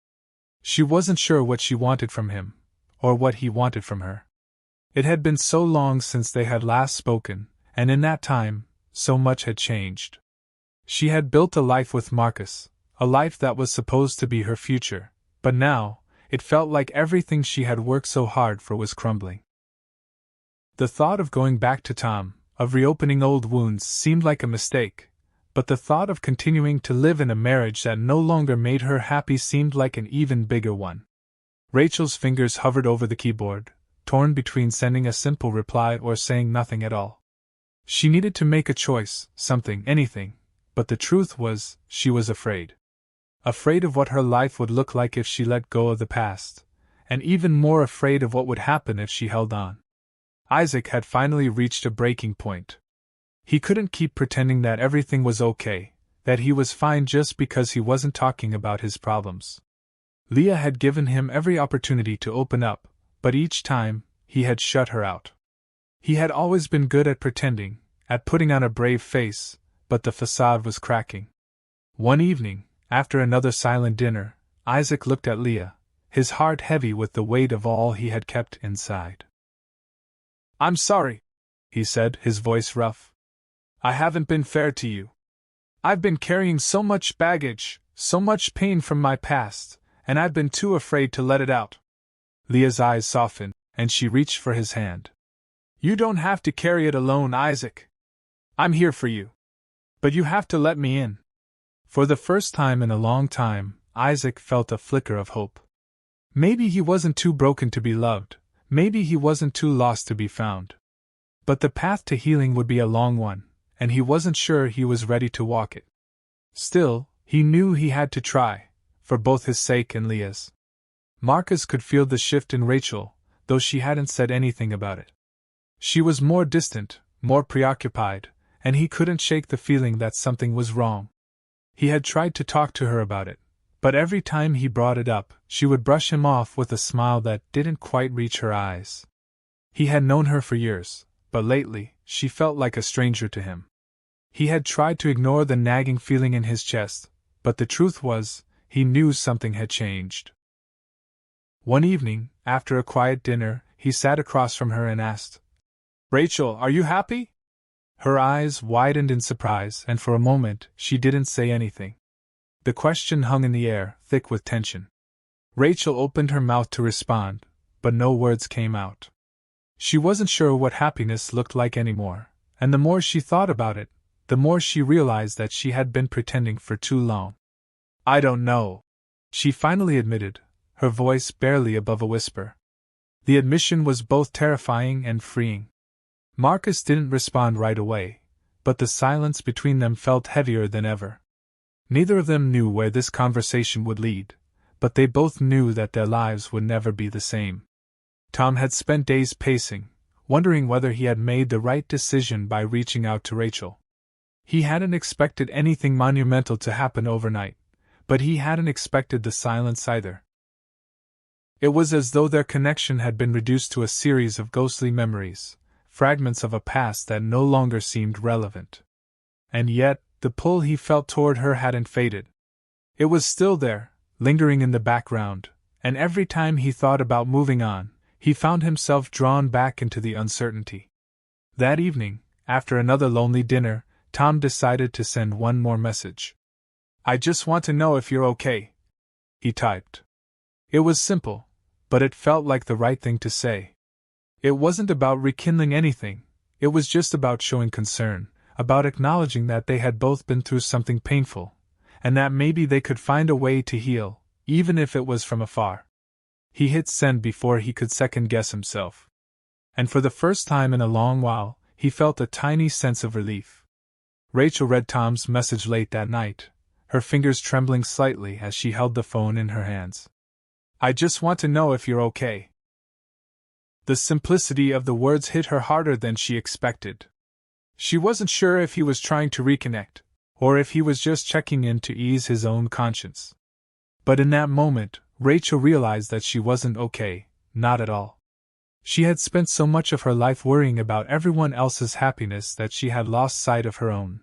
She wasn't sure what she wanted from him, or what he wanted from her. It had been so long since they had last spoken, and in that time, so much had changed. She had built a life with Marcus, a life that was supposed to be her future, but now, it felt like everything she had worked so hard for was crumbling. The thought of going back to Tom, of reopening old wounds, seemed like a mistake, but the thought of continuing to live in a marriage that no longer made her happy seemed like an even bigger one. Rachel's fingers hovered over the keyboard, torn between sending a simple reply or saying nothing at all. She needed to make a choice, something, anything, but the truth was, she was afraid. Afraid of what her life would look like if she let go of the past, and even more afraid of what would happen if she held on. Isaac had finally reached a breaking point. He couldn't keep pretending that everything was okay, that he was fine just because he wasn't talking about his problems. Leah had given him every opportunity to open up, but each time, he had shut her out. He had always been good at pretending, at putting on a brave face, but the facade was cracking. One evening, after another silent dinner, Isaac looked at Leah, his heart heavy with the weight of all he had kept inside. "I'm sorry," he said, his voice rough. "I haven't been fair to you. I've been carrying so much baggage, so much pain from my past, and I've been too afraid to let it out." Leah's eyes softened, and she reached for his hand. "You don't have to carry it alone, Isaac. I'm here for you. But you have to let me in." For the first time in a long time, Isaac felt a flicker of hope. Maybe he wasn't too broken to be loved, maybe he wasn't too lost to be found. But the path to healing would be a long one, and he wasn't sure he was ready to walk it. Still, he knew he had to try, for both his sake and Leah's. Marcus could feel the shift in Rachel, though she hadn't said anything about it. She was more distant, more preoccupied, and he couldn't shake the feeling that something was wrong. He had tried to talk to her about it, but every time he brought it up, she would brush him off with a smile that didn't quite reach her eyes. He had known her for years, but lately, she felt like a stranger to him. He had tried to ignore the nagging feeling in his chest, but the truth was, he knew something had changed. One evening, after a quiet dinner, he sat across from her and asked, "Rachel, are you happy?" Her eyes widened in surprise, and for a moment, she didn't say anything. The question hung in the air, thick with tension. Rachel opened her mouth to respond, but no words came out. She wasn't sure what happiness looked like anymore, and the more she thought about it, the more she realized that she had been pretending for too long. "I don't know," she finally admitted, her voice barely above a whisper. The admission was both terrifying and freeing. Marcus didn't respond right away, but the silence between them felt heavier than ever. Neither of them knew where this conversation would lead, but they both knew that their lives would never be the same. Tom had spent days pacing, wondering whether he had made the right decision by reaching out to Rachel. He hadn't expected anything monumental to happen overnight, but he hadn't expected the silence either. It was as though their connection had been reduced to a series of ghostly memories, fragments of a past that no longer seemed relevant. And yet, the pull he felt toward her hadn't faded. It was still there, lingering in the background, and every time he thought about moving on, he found himself drawn back into the uncertainty. That evening, after another lonely dinner, Tom decided to send one more message. "I just want to know if you're okay," he typed. It was simple, but it felt like the right thing to say. It wasn't about rekindling anything, it was just about showing concern, about acknowledging that they had both been through something painful, and that maybe they could find a way to heal, even if it was from afar. He hit send before he could second-guess himself. And for the first time in a long while, he felt a tiny sense of relief. Rachel read Tom's message late that night, her fingers trembling slightly as she held the phone in her hands. "I just want to know if you're okay." The simplicity of the words hit her harder than she expected. She wasn't sure if he was trying to reconnect, or if he was just checking in to ease his own conscience. But in that moment, Rachel realized that she wasn't okay, not at all. She had spent so much of her life worrying about everyone else's happiness that she had lost sight of her own.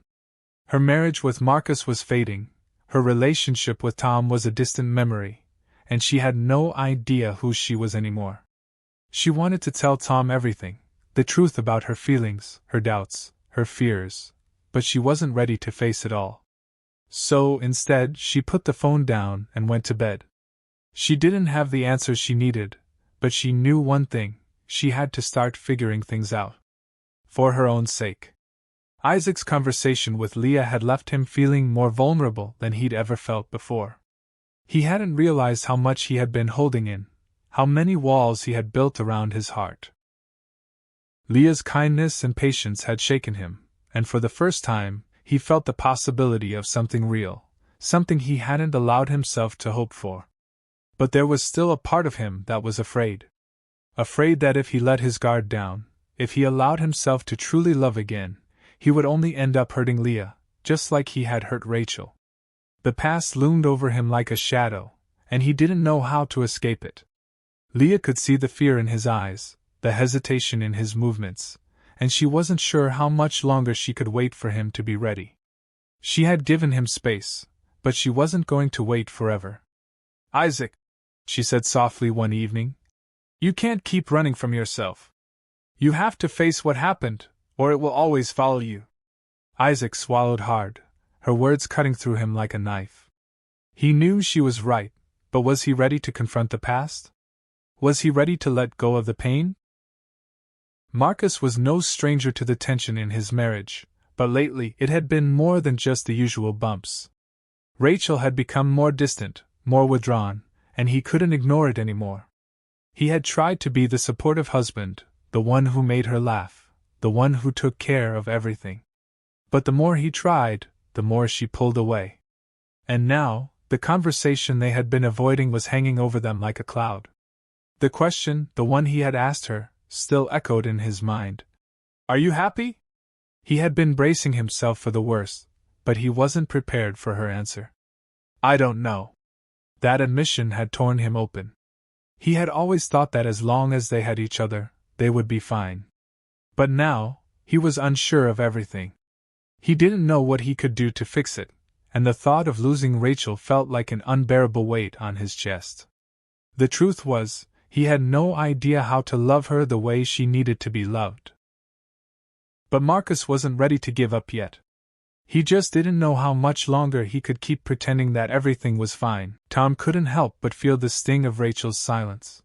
Her marriage with Marcus was fading, her relationship with Tom was a distant memory, and she had no idea who she was anymore. She wanted to tell Tom everything, the truth about her feelings, her doubts, her fears, but she wasn't ready to face it all. So, instead, she put the phone down and went to bed. She didn't have the answers she needed, but she knew one thing: she had to start figuring things out. For her own sake. Isaac's conversation with Leah had left him feeling more vulnerable than he'd ever felt before. He hadn't realized how much he had been holding in, how many walls he had built around his heart. Leah's kindness and patience had shaken him, and for the first time, he felt the possibility of something real, something he hadn't allowed himself to hope for. But there was still a part of him that was afraid. Afraid that if he let his guard down, if he allowed himself to truly love again, he would only end up hurting Leah, just like he had hurt Rachel. The past loomed over him like a shadow, and he didn't know how to escape it. Leah could see the fear in his eyes, the hesitation in his movements, and she wasn't sure how much longer she could wait for him to be ready. She had given him space, but she wasn't going to wait forever. "Isaac," she said softly one evening, "you can't keep running from yourself. You have to face what happened, or it will always follow you." Isaac swallowed hard, her words cutting through him like a knife. He knew she was right, but was he ready to confront the past? Was he ready to let go of the pain? Marcus was no stranger to the tension in his marriage, but lately it had been more than just the usual bumps. Rachel had become more distant, more withdrawn, and he couldn't ignore it anymore. He had tried to be the supportive husband, the one who made her laugh, the one who took care of everything. But the more he tried, the more she pulled away. And now, the conversation they had been avoiding was hanging over them like a cloud. The question, the one he had asked her, still echoed in his mind. "Are you happy?" He had been bracing himself for the worst, but he wasn't prepared for her answer. "I don't know." That admission had torn him open. He had always thought that as long as they had each other, they would be fine. But now, he was unsure of everything. He didn't know what he could do to fix it, and the thought of losing Rachel felt like an unbearable weight on his chest. The truth was, he had no idea how to love her the way she needed to be loved. But Marcus wasn't ready to give up yet. He just didn't know how much longer he could keep pretending that everything was fine. Tom couldn't help but feel the sting of Rachel's silence.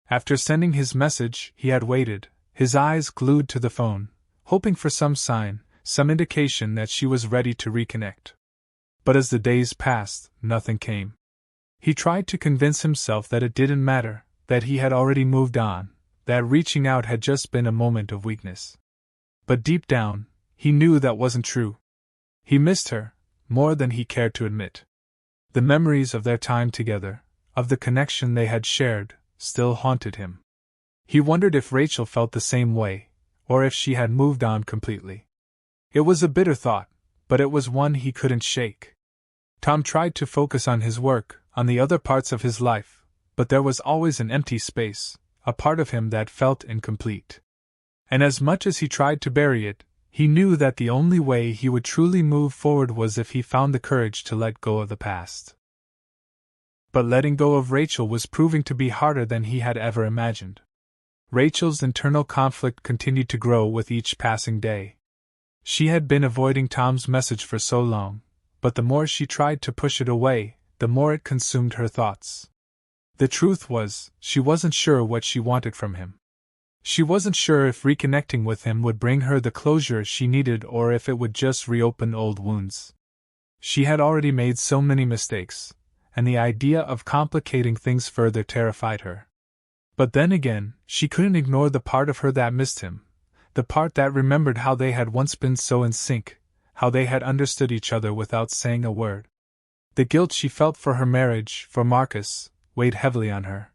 After sending his message, he had waited, his eyes glued to the phone, hoping for some sign, some indication that she was ready to reconnect. But as the days passed, nothing came. He tried to convince himself that it didn't matter, that he had already moved on, that reaching out had just been a moment of weakness. But deep down, he knew that wasn't true. He missed her, more than he cared to admit. The memories of their time together, of the connection they had shared, still haunted him. He wondered if Rachel felt the same way, or if she had moved on completely. It was a bitter thought, but it was one he couldn't shake. Tom tried to focus on his work, on the other parts of his life, but there was always an empty space, a part of him that felt incomplete. And as much as he tried to bury it, he knew that the only way he would truly move forward was if he found the courage to let go of the past. But letting go of Rachel was proving to be harder than he had ever imagined. Rachel's internal conflict continued to grow with each passing day. She had been avoiding Tom's message for so long, but the more she tried to push it away, the more it consumed her thoughts. The truth was, she wasn't sure what she wanted from him. She wasn't sure if reconnecting with him would bring her the closure she needed or if it would just reopen old wounds. She had already made so many mistakes, and the idea of complicating things further terrified her. But then again, she couldn't ignore the part of her that missed him, the part that remembered how they had once been so in sync, how they had understood each other without saying a word. The guilt she felt for her marriage, for Marcus, weighed heavily on her.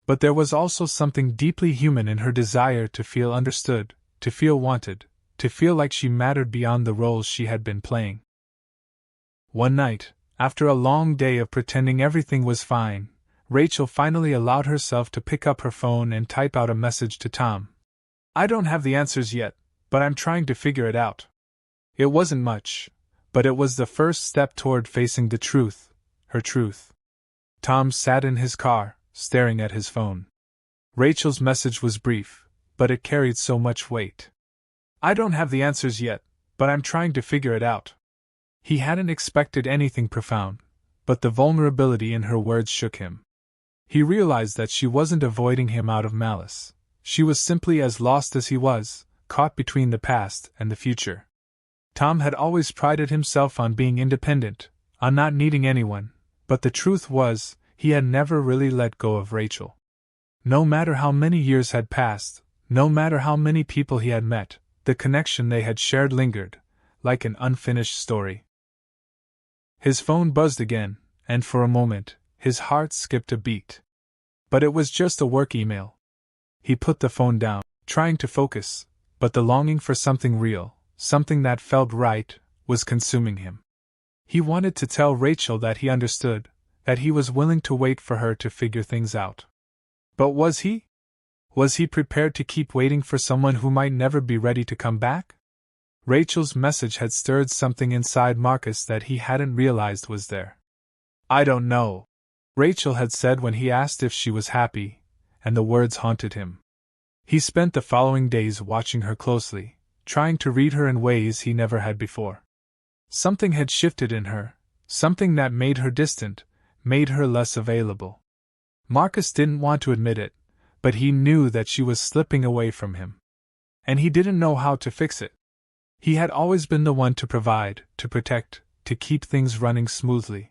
But there was also something deeply human in her desire to feel understood, to feel wanted, to feel like she mattered beyond the roles she had been playing. One night, after a long day of pretending everything was fine, Rachel finally allowed herself to pick up her phone and type out a message to Tom. "I don't have the answers yet, but I'm trying to figure it out." It wasn't much, but it was the first step toward facing the truth, her truth. Tom sat in his car, staring at his phone. Rachel's message was brief, but it carried so much weight. "I don't have the answers yet, but I'm trying to figure it out." He hadn't expected anything profound, but the vulnerability in her words shook him. He realized that she wasn't avoiding him out of malice. She was simply as lost as he was, caught between the past and the future. Tom had always prided himself on being independent, on not needing anyone, but the truth was, he had never really let go of Rachel. No matter how many years had passed, no matter how many people he had met, the connection they had shared lingered, like an unfinished story. His phone buzzed again, and for a moment, his heart skipped a beat. But it was just a work email. He put the phone down, trying to focus, but the longing for something real, something that felt right, was consuming him. He wanted to tell Rachel that he understood, that he was willing to wait for her to figure things out. But was he? Was he prepared to keep waiting for someone who might never be ready to come back? Rachel's message had stirred something inside Marcus that he hadn't realized was there. "I don't know," Rachel had said when he asked if she was happy, and the words haunted him. He spent the following days watching her closely, trying to read her in ways he never had before. Something had shifted in her, something that made her distant, made her less available. Marcus didn't want to admit it, but he knew that she was slipping away from him. And he didn't know how to fix it. He had always been the one to provide, to protect, to keep things running smoothly.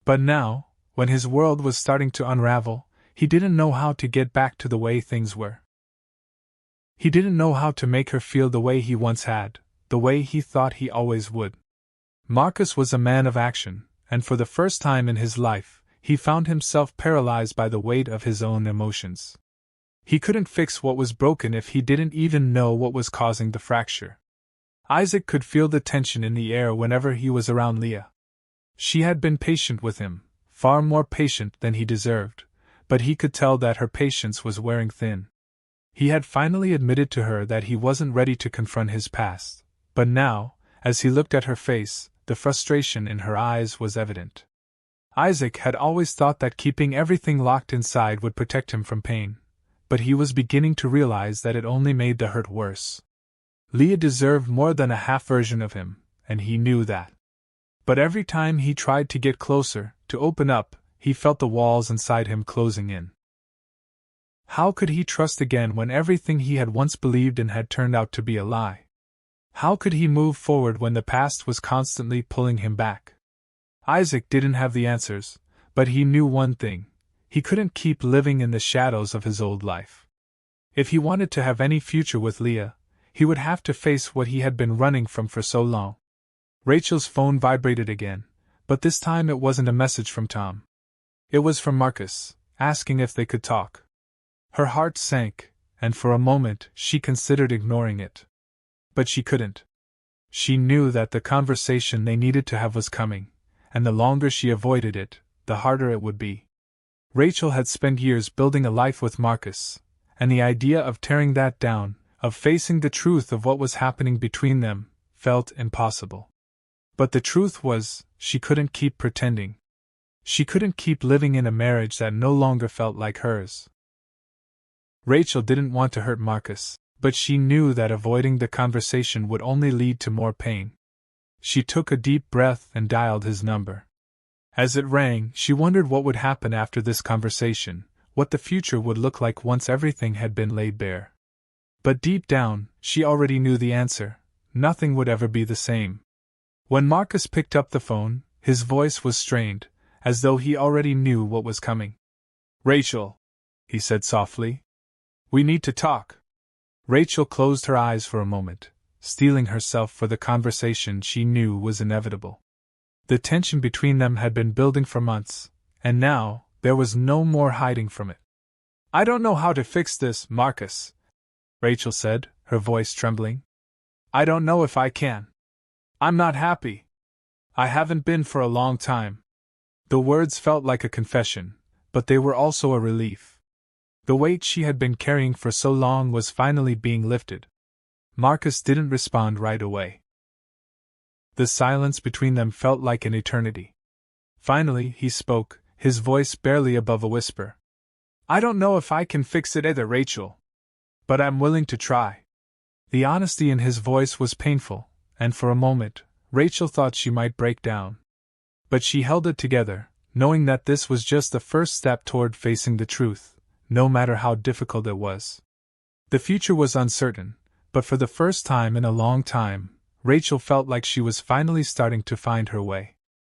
But now, when his world was starting to unravel, he didn't know how to get back to the way things were. He didn't know how to make her feel the way he once had, the way he thought he always would. Marcus was a man of action, and for the first time in his life, he found himself paralyzed by the weight of his own emotions. He couldn't fix what was broken if he didn't even know what was causing the fracture. Isaac could feel the tension in the air whenever he was around Leah. She had been patient with him, far more patient than he deserved, but he could tell that her patience was wearing thin. He had finally admitted to her that he wasn't ready to confront his past, but now, as he looked at her face, the frustration in her eyes was evident. Isaac had always thought that keeping everything locked inside would protect him from pain, but he was beginning to realize that it only made the hurt worse. Leah deserved more than a half version of him, and he knew that. But every time he tried to get closer, to open up, he felt the walls inside him closing in. How could he trust again when everything he had once believed in had turned out to be a lie? How could he move forward when the past was constantly pulling him back? Isaac didn't have the answers, but he knew one thing: he couldn't keep living in the shadows of his old life. If he wanted to have any future with Leah, he would have to face what he had been running from for so long. Rachel's phone vibrated again, but this time it wasn't a message from Tom. It was from Marcus, asking if they could talk. Her heart sank, and for a moment she considered ignoring it. But she couldn't. She knew that the conversation they needed to have was coming, and the longer she avoided it, the harder it would be. Rachel had spent years building a life with Marcus, and the idea of tearing that down, of facing the truth of what was happening between them, felt impossible. But the truth was, she couldn't keep pretending. She couldn't keep living in a marriage that no longer felt like hers. Rachel didn't want to hurt Marcus, but she knew that avoiding the conversation would only lead to more pain. She took a deep breath and dialed his number. As it rang, she wondered what would happen after this conversation, what the future would look like once everything had been laid bare. But deep down, she already knew the answer: nothing would ever be the same. When Marcus picked up the phone, his voice was strained, as though he already knew what was coming. "Rachel," he said softly, "we need to talk." Rachel closed her eyes for a moment, steeling herself for the conversation she knew was inevitable. The tension between them had been building for months, and now, there was no more hiding from it. "I don't know how to fix this, Marcus," Rachel said, her voice trembling. "I don't know if I can. I'm not happy. I haven't been for a long time." The words felt like a confession, but they were also a relief. The weight she had been carrying for so long was finally being lifted. Marcus didn't respond right away. The silence between them felt like an eternity. Finally, he spoke, his voice barely above a whisper. "I don't know if I can fix it either, Rachel. But I'm willing to try." The honesty in his voice was painful, and for a moment, Rachel thought she might break down. But she held it together, knowing that this was just the first step toward facing the truth, no matter how difficult it was. The future was uncertain, but for the first time in a long time, Rachel felt like she was finally starting to find her way.